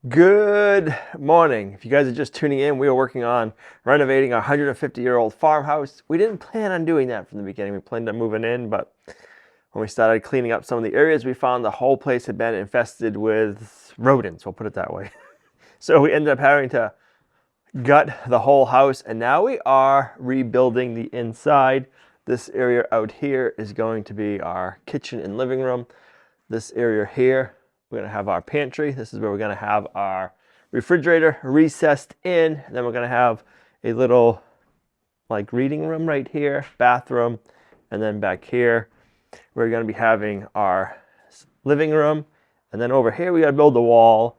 Good morning. If you guys are just tuning in, we are working on renovating our 150-year-old farmhouse. We didn't plan on doing that from the beginning. We planned on moving in, but when we started cleaning up some of the areas, we found the whole place had been infested with rodents, we'll put it that way. So we ended up having to gut the whole house, and now we are rebuilding the inside. This area out here is going to be our kitchen and living room. This area here, we're going to have our pantry. This is where we're going to have our refrigerator recessed in. And then we're going to have a little like reading room right here, bathroom. And then back here, we're going to be having our living room. And then over here, we got to build the wall.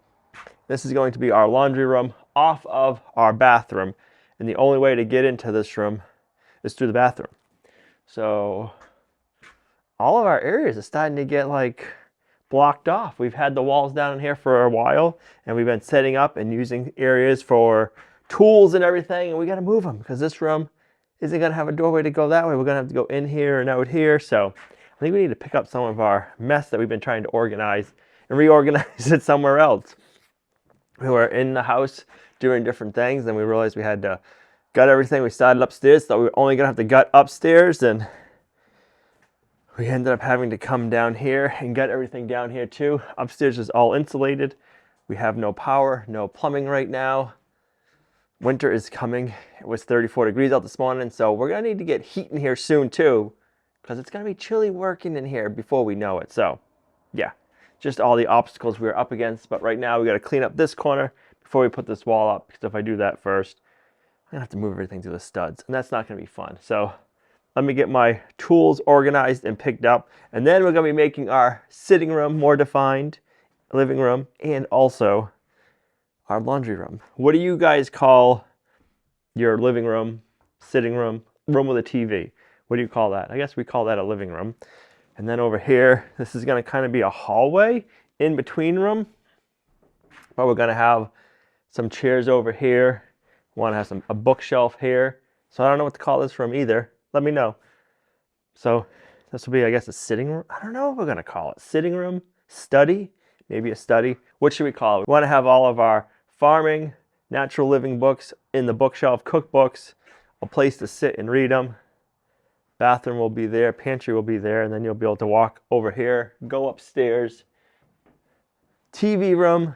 This is going to be our laundry room off of our bathroom. And the only way to get into this room is through the bathroom. So all of our areas are starting to get like blocked off. We've had the walls down in here for a while, and we've been setting up and using areas for tools and everything, and we got to move them because this room isn't going to have a doorway to go that way. We're going to have to go in here and out here. So I think we need to pick up some of our mess that we've been trying to organize and reorganize it somewhere else. We were in the house doing different things, and we realized we had to gut everything. We started upstairs, thought we were only going to have to gut upstairs, and we ended up having to come down here and gut everything down here too. Upstairs is all insulated. We have no power, no plumbing right now. Winter is coming. It was 34 degrees out this morning, so we're gonna need to get heat in here soon too, because it's gonna be chilly working in here before we know it. So yeah, just all the obstacles we're up against. But right now we gotta clean up this corner before we put this wall up, because if I do that first, I'm gonna have to move everything through the studs, and that's not gonna be fun. So let me get my tools organized and picked up, and then we're going to be making our sitting room more defined, living room, and also our laundry room. What do you guys call your living room, sitting room, room with a TV? What do you call that? I guess we call that a living room. And then over here, this is going to kind of be a hallway in between room, but we're going to have some chairs over here. We want to have a bookshelf here. So I don't know what to call this room either. Let me know. So this will be, I guess, a sitting room. I don't know what we're going to call it. Sitting room, study, maybe a study. What should we call it? We want to have all of our farming, natural living books in the bookshelf, cookbooks, a place to sit and read them. Bathroom will be there, pantry will be there, and then you'll be able to walk over here, go upstairs. TV room,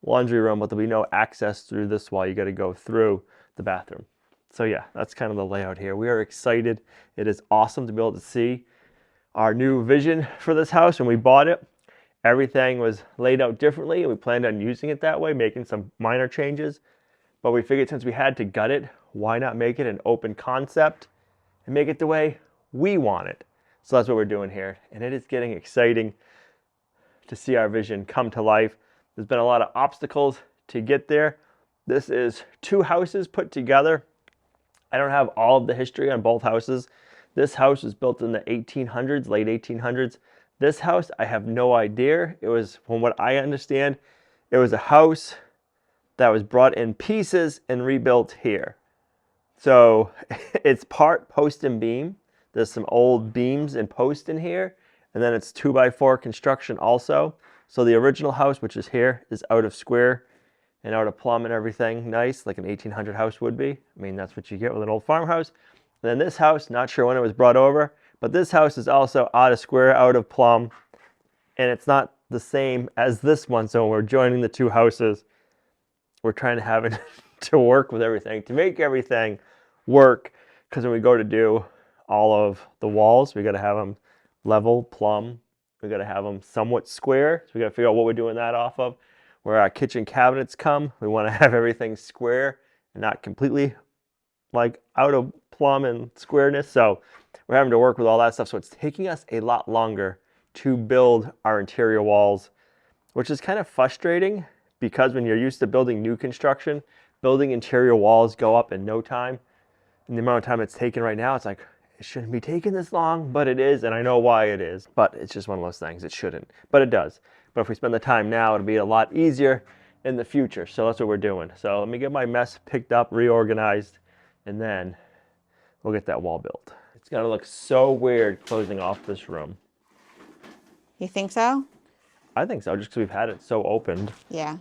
laundry room, but there'll be no access through this wall. You got to go through the bathroom. So yeah, that's kind of the layout here. We are excited. It is awesome to be able to see our new vision for this house. When we bought it, everything was laid out differently, and we planned on using it that way, making some minor changes. But we figured since we had to gut it, why not make it an open concept and make it the way we want it? So that's what we're doing here. And it is getting exciting to see our vision come to life. There's been a lot of obstacles to get there. This is two houses put together. I don't have all of the history on both houses. This house was built in the 1800s, late 1800s. This house, I have no idea. It was, from what I understand, it was a house that was brought in pieces and rebuilt here. So it's part post and beam. There's some old beams and post in here. And then it's 2x4 construction also. So the original house, which is here, is out of square and out of plumb and everything nice, like an 1800 house would be. I mean, that's what you get with an old farmhouse. And then this house, not sure when it was brought over, but this house is also out of square, out of plumb, and it's not the same as this one. So when we're joining the two houses, we're trying to have it to work with everything, to make everything work, because when we go to do all of the walls, we got to have them level, plumb. We got to have them somewhat square, so we got to figure out what we're doing that off of. Where our kitchen cabinets come, we want to have everything square and not completely like out of plumb and squareness. So we're having to work with all that stuff. So it's taking us a lot longer to build our interior walls, which is kind of frustrating because when you're used to building new construction, building interior walls go up in no time. And the amount of time it's taken right now, it's like, it shouldn't be taking this long, but it is, and I know why it is. But it's just one of those things. It shouldn't, but it does. But if we spend the time now, it'll be a lot easier in the future. So that's what we're doing. So let me get my mess picked up, reorganized, and then we'll get that wall built. It's gonna look so weird closing off this room. You think so? I think so, just because we've had it so opened. Yeah.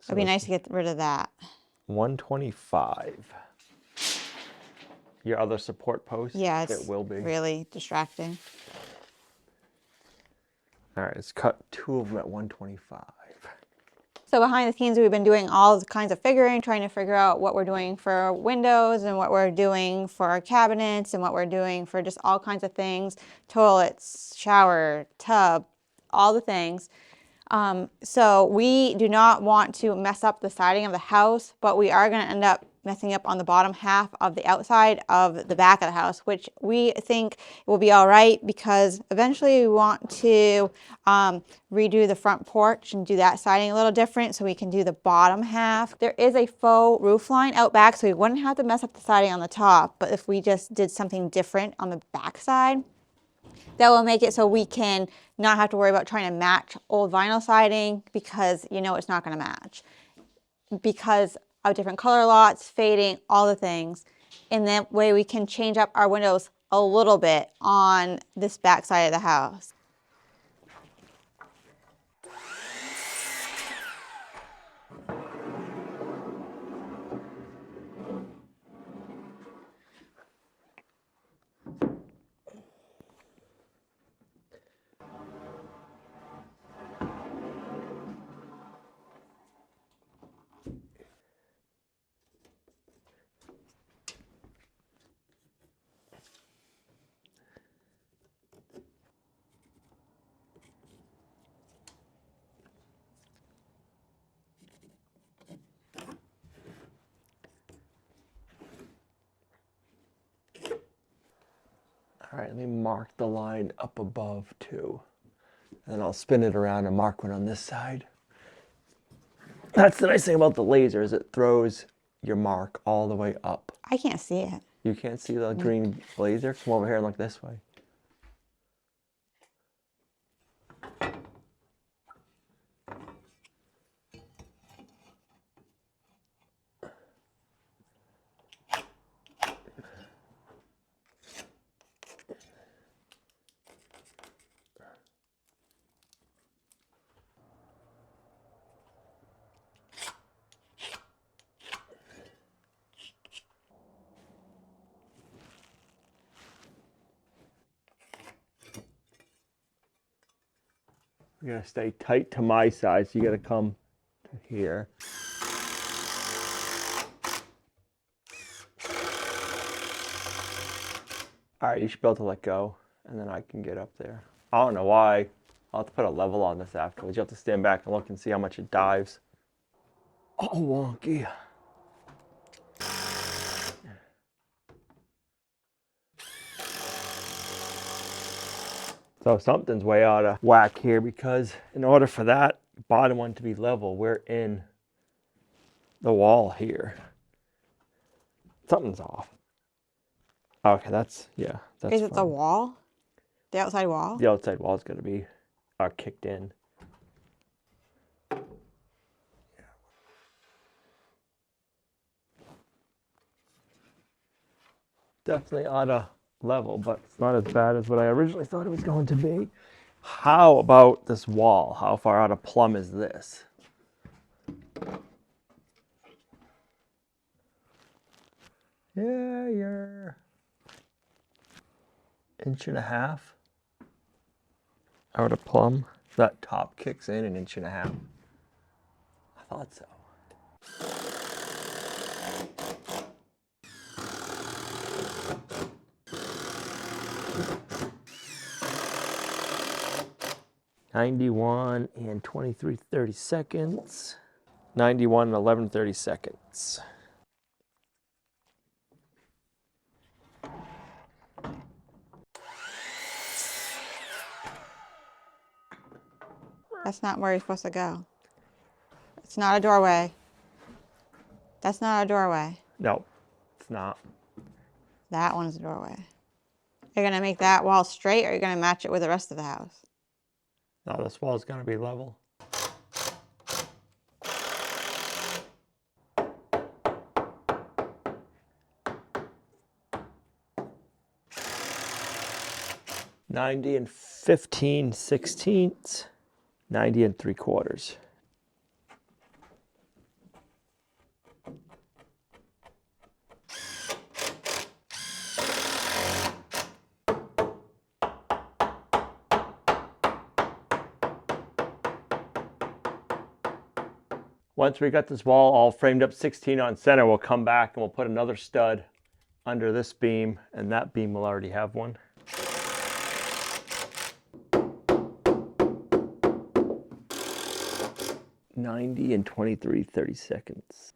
So It'd be nice to get rid of that. 125. Your other support post? Yeah, it will be really distracting. All right, let's cut 2 of them at 125. So behind the scenes, we've been doing all kinds of figuring, trying to figure out what we're doing for windows and what we're doing for our cabinets and what we're doing for just all kinds of things, toilets, shower, tub, all the things. So we do not want to mess up the siding of the house, but we are going to end up messing up on the bottom half of the outside of the back of the house, which we think will be all right because eventually we want to redo the front porch and do that siding a little different so we can do the bottom half. There is a faux roof line out back, so we wouldn't have to mess up the siding on the top, but if we just did something different on the back side, that will make it so we can not have to worry about trying to match old vinyl siding because you know it's not going to match because of different color lots, fading, all the things. And that way we can change up our windows a little bit on this back side of the house. All right, let me mark the line up above too. And then I'll spin it around and mark one on this side. That's the nice thing about the laser is it throws your mark all the way up. I can't see it. You can't see the green laser? Come over here and look this way. You're gonna stay tight to my side, so you gotta come to here. All right, you should be able to let go, and then I can get up there. I don't know why. I'll have to put a level on this afterwards. You have to stand back and look and see how much it dives. Oh, wonky. So something's way out of whack here because in order for that bottom one to be level, we're in the wall here. Something's off. Okay, that's, yeah, that's Is it the wall? The outside wall? The outside wall is going to be kicked in. Definitely out of level, but it's not as bad as what I originally thought it was going to be. How about this wall? How far out of plumb is this? Yeah, you're 1.5 inches out of plumb. That top kicks in 1.5 inches. I thought so. $91 and 23/32. 91 and 11/32. That's not where you're supposed to go. It's not a doorway. That's not a doorway. No, it's not. That one's a doorway. You're going to make that wall straight or you're going to match it with the rest of the house? No, this wall's going to be level. $90 and 15/16. 90 and 3/4. Once we got this wall all framed up 16 on center, we'll come back and we'll put another stud under this beam, and that beam will already have one. $90 and 23 seconds.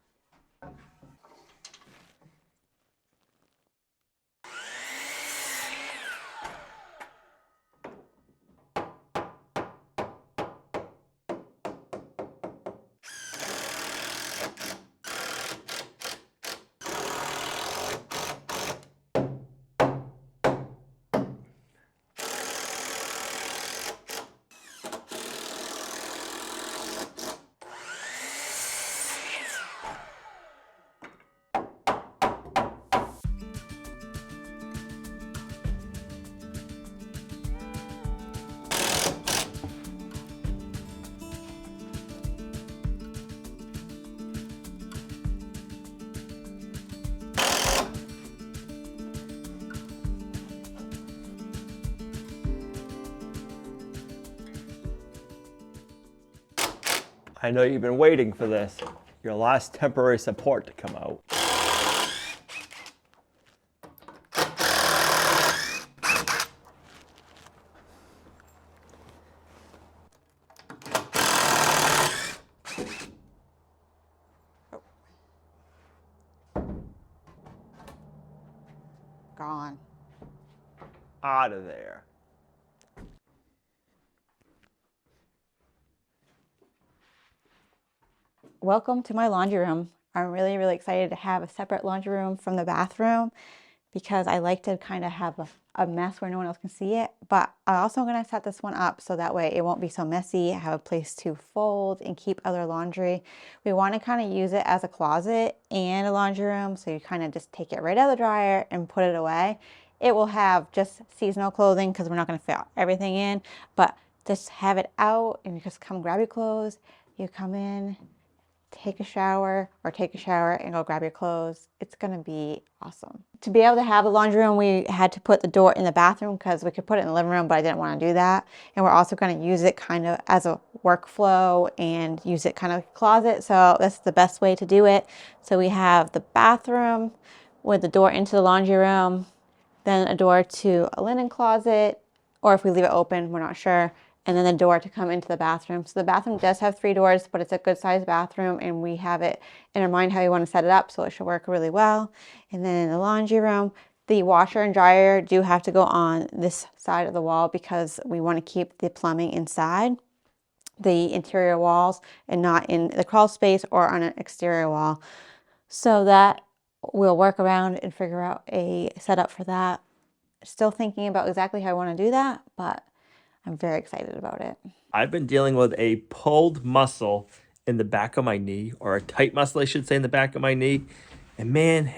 I know you've been waiting for this. Your last temporary support to come out. Gone. Out of there. Welcome to my laundry room. I'm really, really excited to have a separate laundry room from the bathroom because I like to kind of have a mess where no one else can see it. But I'm also going to set this one up so that way it won't be so messy. I have a place to fold and keep other laundry. We want to kind of use it as a closet and a laundry room. So you kind of just take it right out of the dryer and put it away. It will have just seasonal clothing because we're not going to fit everything in. But just have it out and you just come grab your clothes. You come in, take a shower and go grab your clothes. It's gonna be awesome. To be able to have the laundry room, we had to put the door in the bathroom because we could put it in the living room, but I didn't want to do that. And we're also going to use it kind of as a workflow and use it kind of like a closet. So that's the best way to do it. So we have the bathroom with the door into the laundry room, then a door to a linen closet, or if we leave it open, we're not sure. And then the door to come into the bathroom. So the bathroom does have 3 doors, but it's a good sized bathroom and we have it in our mind how you want to set it up, so it should work really well. And then in the laundry room, the washer and dryer do have to go on this side of the wall because we want to keep the plumbing inside the interior walls and not in the crawl space or on an exterior wall. So that we'll work around and figure out a setup for that. Still thinking about exactly how I want to do that, but I'm very excited about it. I've been dealing with a pulled muscle in the back of my knee, or a tight muscle, I should say, in the back of my knee. And man,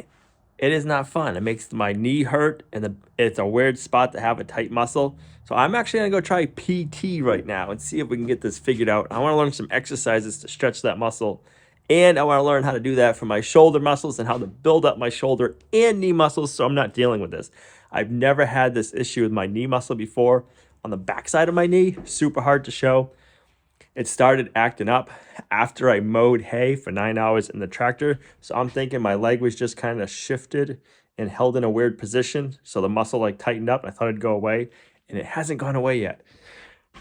it is not fun. It makes my knee hurt, and it's a weird spot to have a tight muscle. So I'm actually gonna go try PT right now and see if we can get this figured out. I wanna learn some exercises to stretch that muscle. And I wanna learn how to do that for my shoulder muscles and how to build up my shoulder and knee muscles so I'm not dealing with this. I've never had this issue with my knee muscle before. On the backside of my knee, super hard to show. It started acting up after I mowed hay for 9 hours in the tractor. So I'm thinking my leg was just kind of shifted and held in a weird position. So the muscle like tightened up. I thought it'd go away, and it hasn't gone away yet.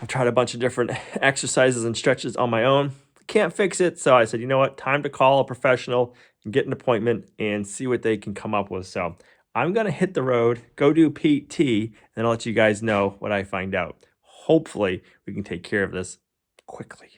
I've tried a bunch of different exercises and stretches on my own. Can't fix it. So I said, you know what? Time to call a professional and get an appointment and see what they can come up with. So I'm going to hit the road, go do PT, and then I'll let you guys know what I find out. Hopefully, we can take care of this quickly.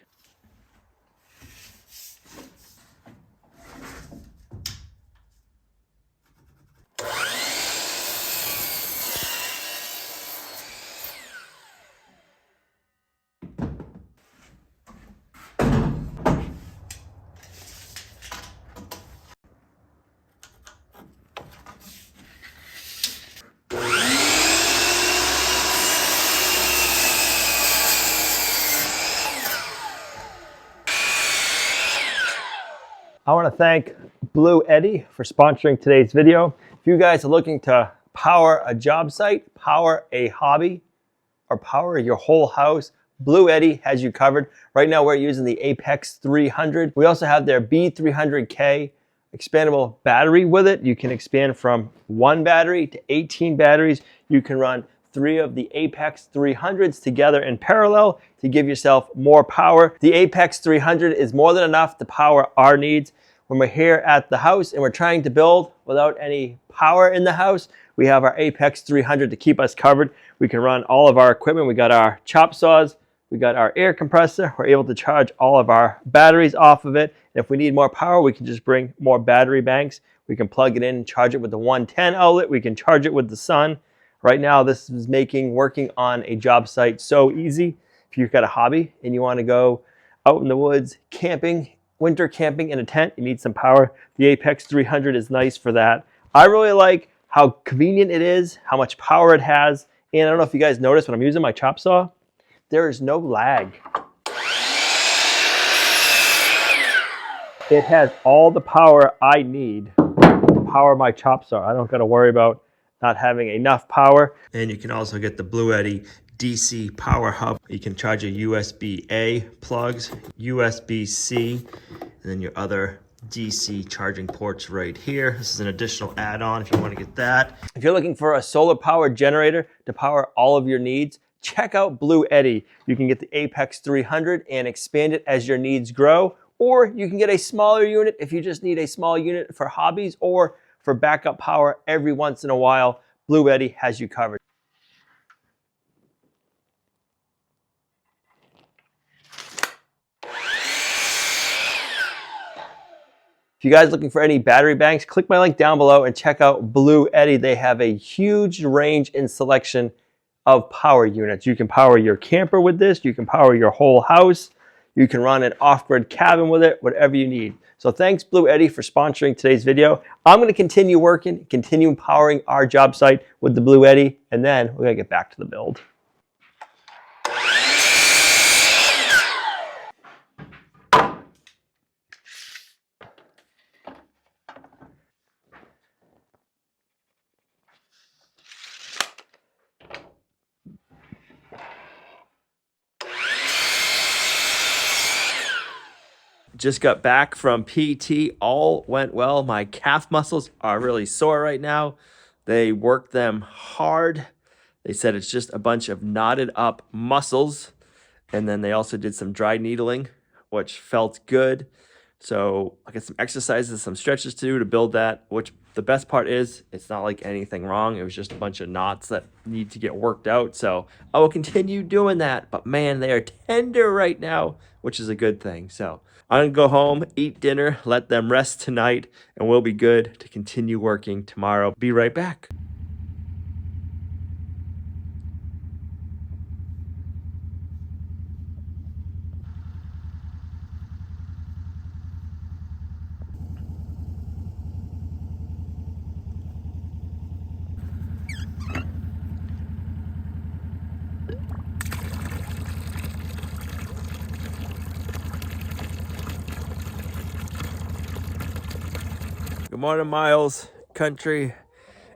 I want to thank Blue Eddy for sponsoring today's video. If you guys are looking to power a job site, power a hobby, or power your whole house, Blue Eddy has you covered. Right now we're using the Apex 300. We also have their B300K expandable battery with it. You can expand from 1 battery to 18 batteries. You can run 3 of the Apex 300s together in parallel to give yourself more power. The Apex 300 is more than enough to power our needs. When we're here at the house and we're trying to build without any power in the house, we have our Apex 300 to keep us covered. We can run all of our equipment. We got our chop saws, we got our air compressor. We're able to charge all of our batteries off of it. If we need more power, we can just bring more battery banks. We can plug it in and charge it with the 110 outlet. We can charge it with the sun. Right now, this is making working on a job site so easy. If you've got a hobby and you want to go out in the woods camping, winter camping in a tent, you need some power. The Apex 300 is nice for that. I really like how convenient it is, how much power it has. And I don't know if you guys noticed when I'm using my chop saw, there is no lag. It has all the power I need to power my chop saw. I don't got to worry about not having enough power. And you can also get the Blue Eddy DC power hub. You can charge your USB-A plugs, USB-C, and then your other DC charging ports right here. This is an additional add-on if you want to get that. If you're looking for a solar power generator to power all of your needs, check out Blue Eddy. You can get the Apex 300 and expand it as your needs grow, or you can get a smaller unit if you just need a small unit for hobbies or for backup power every once in a while. Blue Eddy has you covered. If you guys are looking for any battery banks, click my link down below and check out Blue Eddy. They have a huge range and selection of power units. You can power your camper with this. You can power your whole house. You can run an off-grid cabin with it, whatever you need. So thanks Blue Eddy for sponsoring today's video. I'm going to continue working, continue powering our job site with the Blue Eddy, and then we're going to get back to the build. Just got back from PT. All went well. My calf muscles are really sore right now. They worked them hard. They said it's just a bunch of knotted up muscles. And then they also did some dry needling, which felt good. So I got some exercises, some stretches to do to build that, which the best part is it's not like anything wrong. It was just a bunch of knots that need to get worked out. So I will continue doing that. But man, they are tender right now, which is a good thing. So I'm going to go home, eat dinner, let them rest tonight, and we'll be good to continue working tomorrow. Be right back. Good morning, Miles country.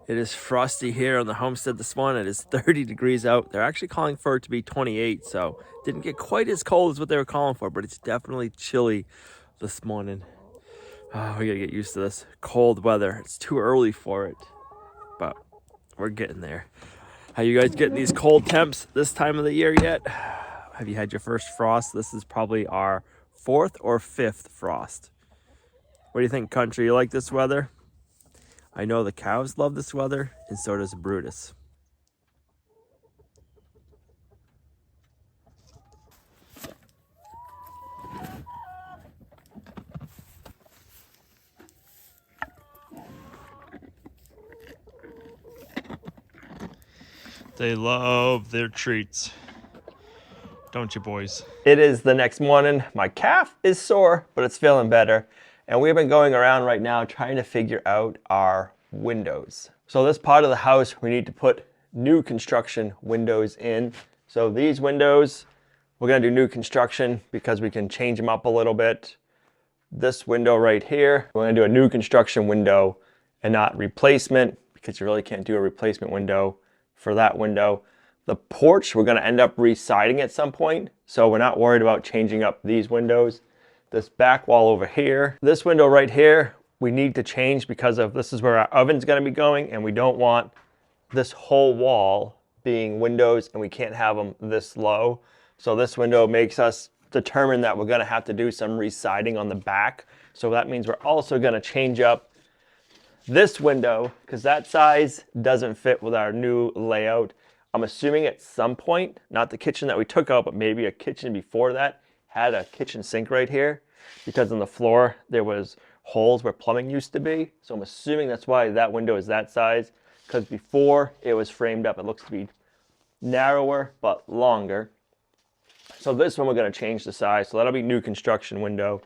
It is frosty here on the homestead this morning. It is 30 degrees out. They're actually calling for it to be 28, so didn't get quite as cold as what they were calling for, but it's definitely chilly this morning. Oh, we gotta get used to this cold weather. It's too early for it, but we're getting there. How you guys getting these cold temps this time of the year yet? Have you had your first frost? This is probably our 4th or 5th frost. What do you think, country? You like this weather? I know the cows love this weather, and so does Brutus. They love their treats. Don't you, boys? It is the next morning. My calf is sore, but it's feeling better. And we've been going around right now trying to figure out our windows. So this part of the house, we need to put new construction windows in. So these windows, we're gonna do new construction because we can change them up a little bit. This window right here, we're gonna do a new construction window and not replacement, because you really can't do a replacement window for that window. The porch, we're gonna end up re-siding at some point, so we're not worried about changing up these windows. This back wall over here, this window right here, we need to change because of this is where our oven's gonna be going, and we don't want this whole wall being windows, and we can't have them this low. So this window makes us determine that we're gonna have to do some re-siding on the back. So that means we're also gonna change up this window because that size doesn't fit with our new layout. I'm assuming at some point, not the kitchen that we took out, but maybe a kitchen before that had a kitchen sink right here because on the floor there was holes where plumbing used to be. So I'm assuming that's why that window is that size, because before it was framed up, it looks to be narrower but longer. So this one we're going to change the size, so that'll be new construction window.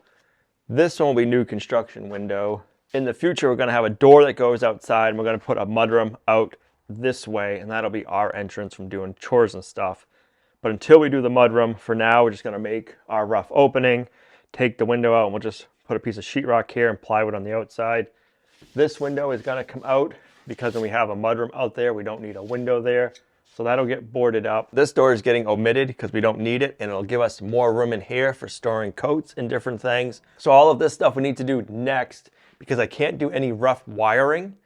This one will be new construction window. In the future, we're going to have a door that goes outside, and we're going to put a mudroom out this way, and that'll be our entrance from doing chores and stuff. But until we do the mudroom, for now, we're just going to make our rough opening, take the window out, and we'll just put a piece of sheetrock here and plywood on the outside. This window is going to come out because when we have a mudroom out there, we don't need a window there. So that'll get boarded up. This door is getting omitted because we don't need it, and it'll give us more room in here for storing coats and different things. So all of this stuff we need to do next because I can't do any rough wiring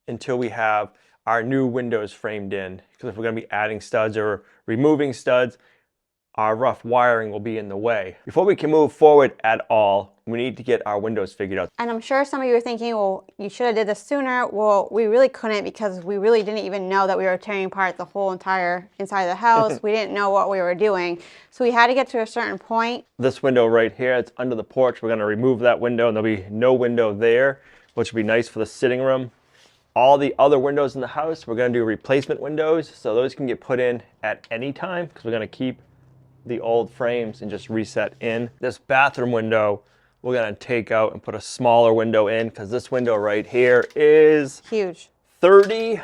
until we have our new windows framed in. Because if we're going to be adding studs or removing studs, our rough wiring will be in the way. Before we can move forward at all, we need to get our windows figured out. And I'm sure some of you are thinking, well, you should have did this sooner. Well, we really couldn't because we really didn't even know that we were tearing apart the whole entire inside of the house. We didn't know what we were doing. So we had to get to a certain point. This window right here, it's under the porch. We're gonna remove that window and there'll be no window there, which would be nice for the sitting room. All the other windows in the house, we're gonna do replacement windows. So those can get put in at any time because we're gonna keep the old frames and just reset in. This bathroom window, we're gonna take out and put a smaller window in because this window right here is Huge. 30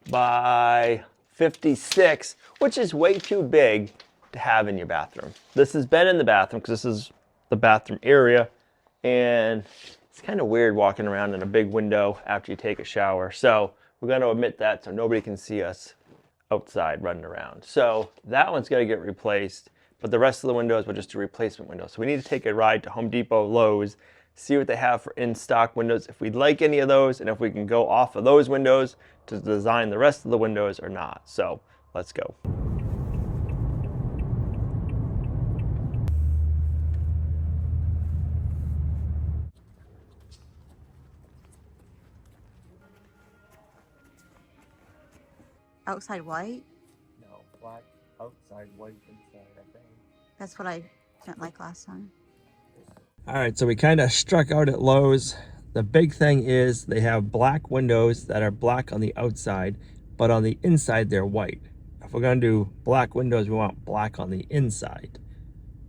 by 56, which is way too big to have in your bathroom. This has been in the bathroom because this is the bathroom area, and it's kind of weird walking around in a big window after you take a shower. So we're gonna omit that so nobody can see us outside running around. So that one's gonna get replaced, but the rest of the windows will just do replacement windows. So we need to take a ride to Home Depot, Lowe's, see what they have for in-stock windows, if we'd like any of those, and if we can go off of those windows to design the rest of the windows or not. So let's go. Outside white? No, black outside, white inside, I think. That's what I didn't like last time. All right, so we kind of struck out at Lowe's. The big thing is they have black windows that are black on the outside, but on the inside they're white. If we're gonna do black windows, we want black on the inside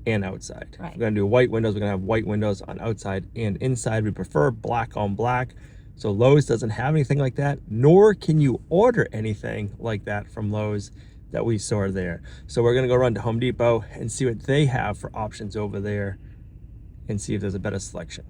and outside. Right. If we're gonna do white windows, we're gonna have white windows on outside and inside. We prefer black on black. So Lowe's doesn't have anything like that, nor can you order anything like that from Lowe's that we saw there. So we're gonna go run to Home Depot and see what they have for options over there and see if there's a better selection.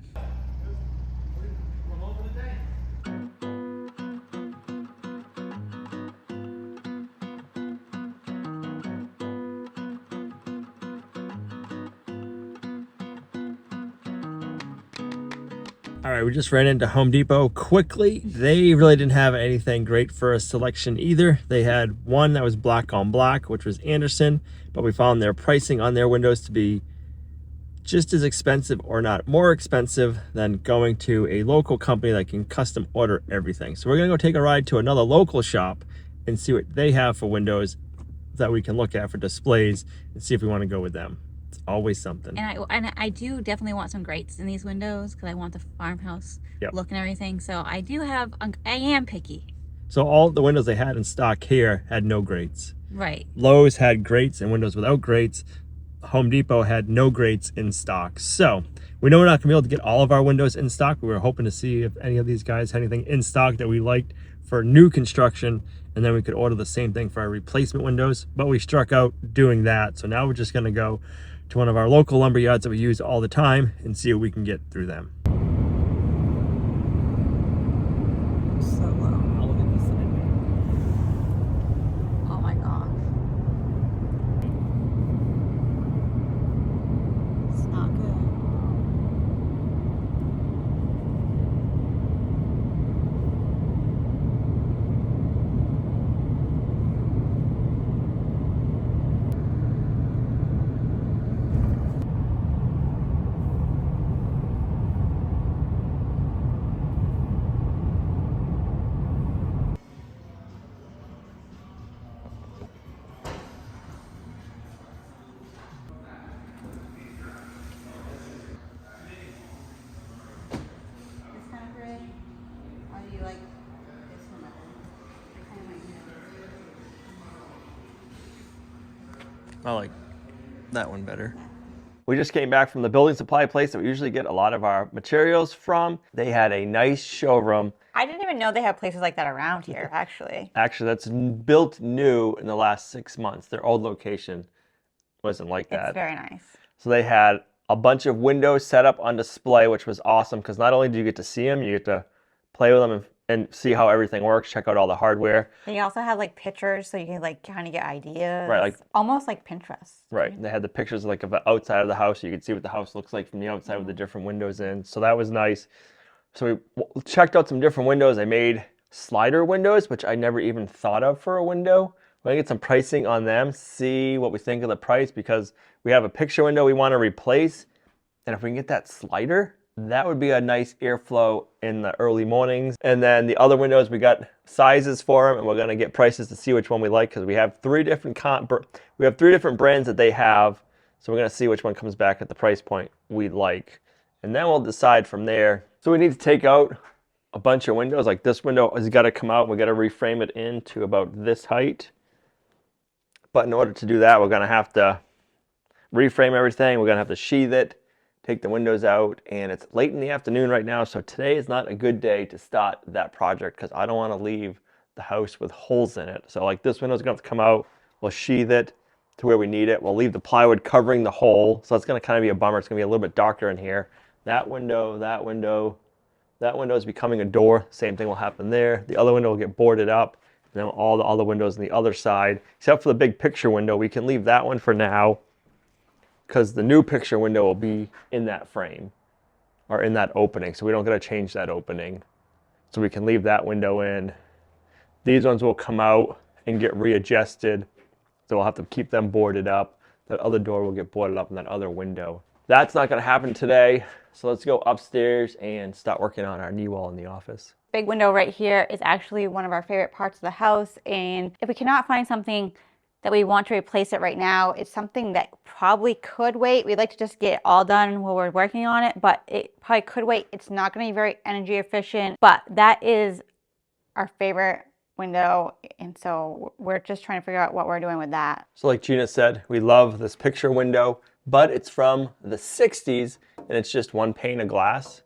All right, we just ran into Home Depot quickly. They really didn't have anything great for a selection either. They had one that was black on black, which was Anderson, but we found their pricing on their windows to be just as expensive or not more expensive than going to a local company that can custom order everything. So we're gonna go take a ride to another local shop and see what they have for windows that we can look at for displays and see if we wanna go with them. It's always something. And I do definitely want some grates in these windows because I want the farmhouse look and everything. So I do have, I am picky. So all the windows they had in stock here had no grates. Right. Lowe's had grates and windows without grates. Home Depot had no grates in stock. So we know we're not gonna be able to get all of our windows in stock. We were hoping to see if any of these guys had anything in stock that we liked for new construction, and then we could order the same thing for our replacement windows, but we struck out doing that. So now we're just gonna go to one of our local lumber yards that we use all the time and see what we can get through them. So low. I'll look at the side I like that one better. We just came back from the building supply place that we usually get a lot of our materials from. They had a nice showroom. I didn't even know they have places like that around here, actually. Actually, that's built new in the last 6 months. Their old location wasn't like that. It's very nice. So they had a bunch of windows set up on display, which was awesome because not only do you get to see them, you get to play with them and see how everything works, check out all the hardware. And you also had like pictures so you can like kind of get ideas. Right, like almost like Pinterest. Right. They had the pictures like of the outside of the house. So you could see what the house looks like from the outside with the different windows in. So that was nice. So we checked out some different windows. I made slider windows, which I never even thought of for a window. We're gonna get some pricing on them, see what we think of the price, because we have a picture window we want to replace. And if we can get that slider, that would be a nice airflow in the early mornings. And then the other windows, we got sizes for them, and we're gonna get prices to see which one we like, because we have three different brands that they have. So we're gonna see which one comes back at the price point we like. And then we'll decide from there. So we need to take out a bunch of windows. Like this window has got to come out. We got to reframe it into about this height. But in order to do that, we're gonna have to reframe everything. We're gonna have to sheathe it, take the windows out, and it's late in the afternoon right now, so today is not a good day to start that project because I don't want to leave the house with holes in it. So like this window's going to come out, we'll sheathe it to where we need it. We'll leave the plywood covering the hole, so it's going to kind of be a bummer. It's going to be a little bit darker in here. That window is becoming a door. Same thing will happen there. The other window will get boarded up, and then all the other windows on the other side, except for the big picture window, we can leave that one for now, because the new picture window will be in that frame or in that opening. So we don't got to change that opening. So we can leave that window in. These ones will come out and get readjusted. So we'll have to keep them boarded up. That other door will get boarded up in that other window. That's not going to happen today. So let's go upstairs and start working on our knee wall in the office. Big window right here is actually one of our favorite parts of the house. And if we cannot find something that we want to replace it right now, it's something that probably could wait. We'd like to just get it all done while we're working on it, but it probably could wait. It's not going to be very energy efficient, but that is our favorite window, and so we're just trying to figure out what we're doing with that. So like Gina said, we love this picture window, but it's from the 60s and it's just one pane of glass.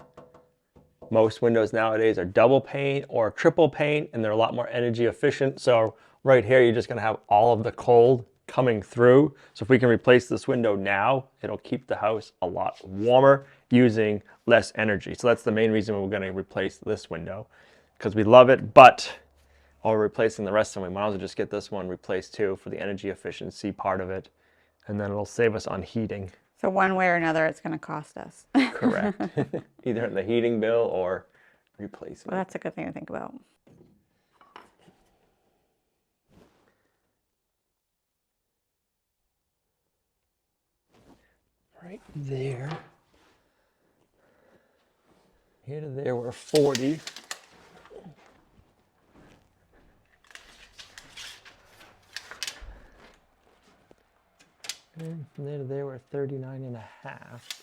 Most windows nowadays are double pane or triple pane, and they're a lot more energy efficient. So right here, you're just going to have all of the cold coming through. So if we can replace this window now, it'll keep the house a lot warmer using less energy. So that's the main reason we're going to replace this window, because we love it. But while we're replacing the rest of them, we might as well just get this one replaced too for the energy efficiency part of it. And then it'll save us on heating. So one way or another, it's going to cost us. Correct. Either the heating bill or replacement. Well, that's a good thing to think about. Right there. Here to there, we're 40. And from there to there, we're 39 and a half.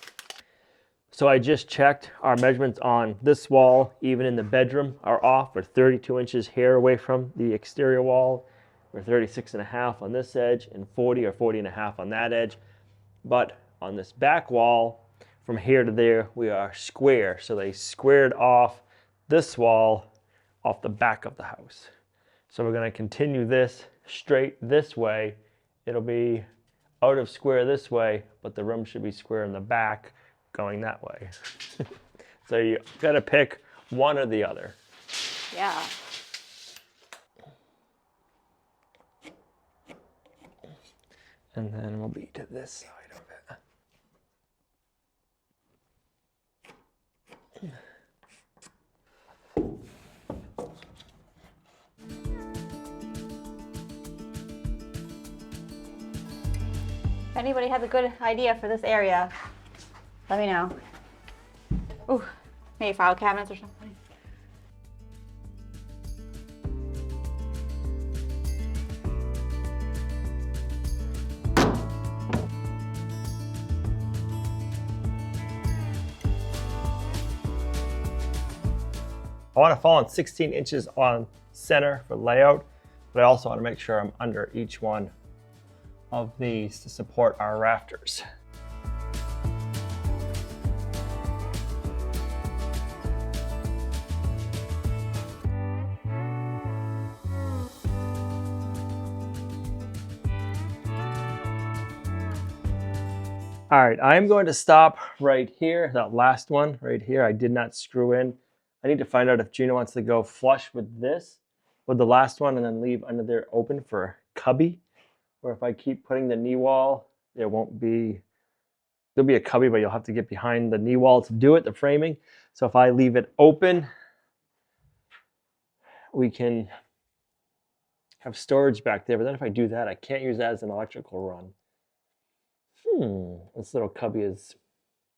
So I just checked our measurements on this wall, even in the bedroom, are off. We're 32 inches here away from the exterior wall. We're 36 and a half on this edge, and 40 or 40 and a half on that edge. But on this back wall, from here to there, we are square. So they squared off this wall off the back of the house. So we're going to continue this straight this way. It'll be out of square this way, but the room should be square in the back going that way. So you got to pick one or the other. Yeah. And then we'll be to this side of it. If anybody has a good idea for this area, let me know. Ooh, maybe file cabinets or something. I want to fall on 16 inches on center for layout, but I also want to make sure I'm under each one of these to support our rafters. All right, I'm going to stop right here. That last one right here, I did not screw in. I need to find out if Gina wants to go flush with this, with the last one, and then leave under there open for a cubby. Or if I keep putting the knee wall, there'll be a cubby, but you'll have to get behind the knee wall to do it, the framing. So if I leave it open, we can have storage back there. But then if I do that, I can't use that as an electrical run. This little cubby is,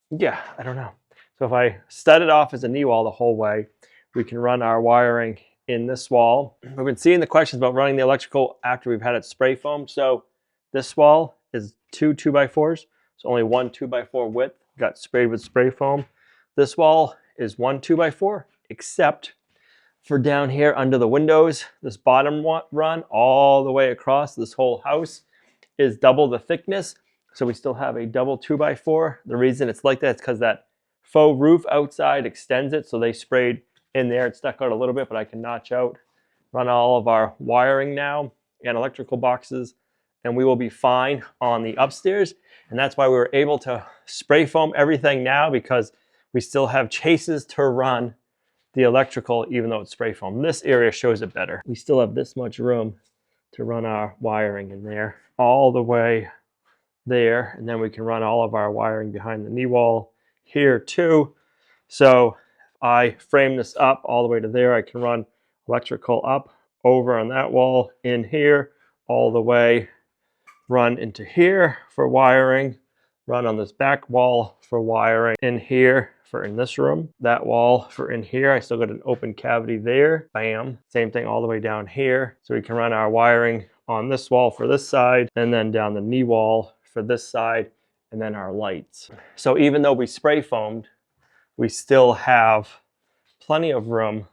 yeah, I don't know. So if I stud it off as a knee wall the whole way, we can run our wiring in this wall. We've been seeing the questions about running the electrical after we've had it spray foamed. So this wall is 2 2x4s. So only one 2x4 width got sprayed with spray foam. This wall is 1 2x4, except for down here under the windows. This bottom run all the way across this whole house is double the thickness. So we still have a double 2x4. The reason it's like that is because that faux roof outside extends it. So they sprayed in there. It stuck out a little bit, but I can notch out, run all of our wiring now and electrical boxes, and we will be fine on the upstairs. And that's why we were able to spray foam everything now, because we still have chases to run the electrical, even though it's spray foam. This area shows it better. We still have this much room to run our wiring in there, all the way there, and then we can run all of our wiring behind the knee wall here too. So if I frame this up all the way to there, I can run electrical up over on that wall, in here, all the way, run into here for wiring, run on this back wall for wiring, in here for in this room, that wall for in here. I still got an open cavity there, bam. Same thing all the way down here. So we can run our wiring on this wall for this side, and then down the knee wall for this side, and then our lights. So even though we spray foamed, we still have plenty of room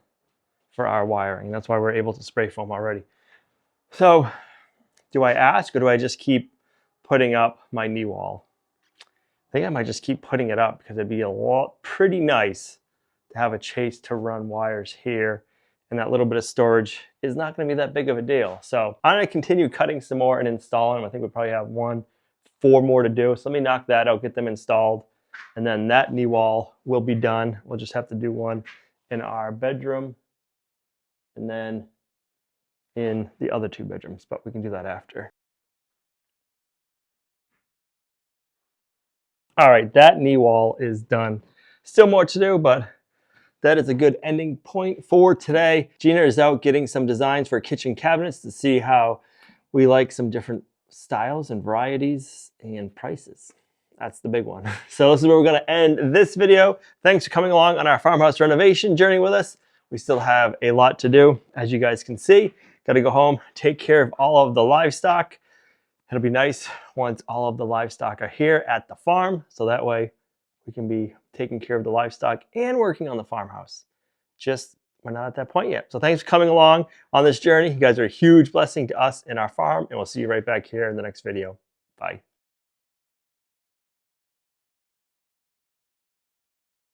for our wiring. That's why we're able to spray foam already. So do I ask, or do I just keep putting up my knee wall? I think I might just keep putting it up, because it'd be pretty nice to have a chase to run wires here, and that little bit of storage is not going to be that big of a deal. So I'm going to continue cutting some more and installing them. I think we probably have 4 more to do. So let me knock that out, get them installed, and then that knee wall will be done. We'll just have to do one in our bedroom and then in the other 2 bedrooms, but we can do that after. All right, that knee wall is done. Still more to do, but that is a good ending point for today. Gina is out getting some designs for kitchen cabinets to see how we like some different styles and varieties and prices. That's the big one. So this is where we're going to end this video. Thanks for coming along on our farmhouse renovation journey with us. We still have a lot to do, as you guys can see. Got to go home, take care of all of the livestock. It'll be nice once all of the livestock are here at the farm, so that way we can be taking care of the livestock and working on the farmhouse. Just, we're not at that point yet. So thanks for coming along on this journey. You guys are a huge blessing to us and our farm, and we'll see you right back here in the next video. Bye.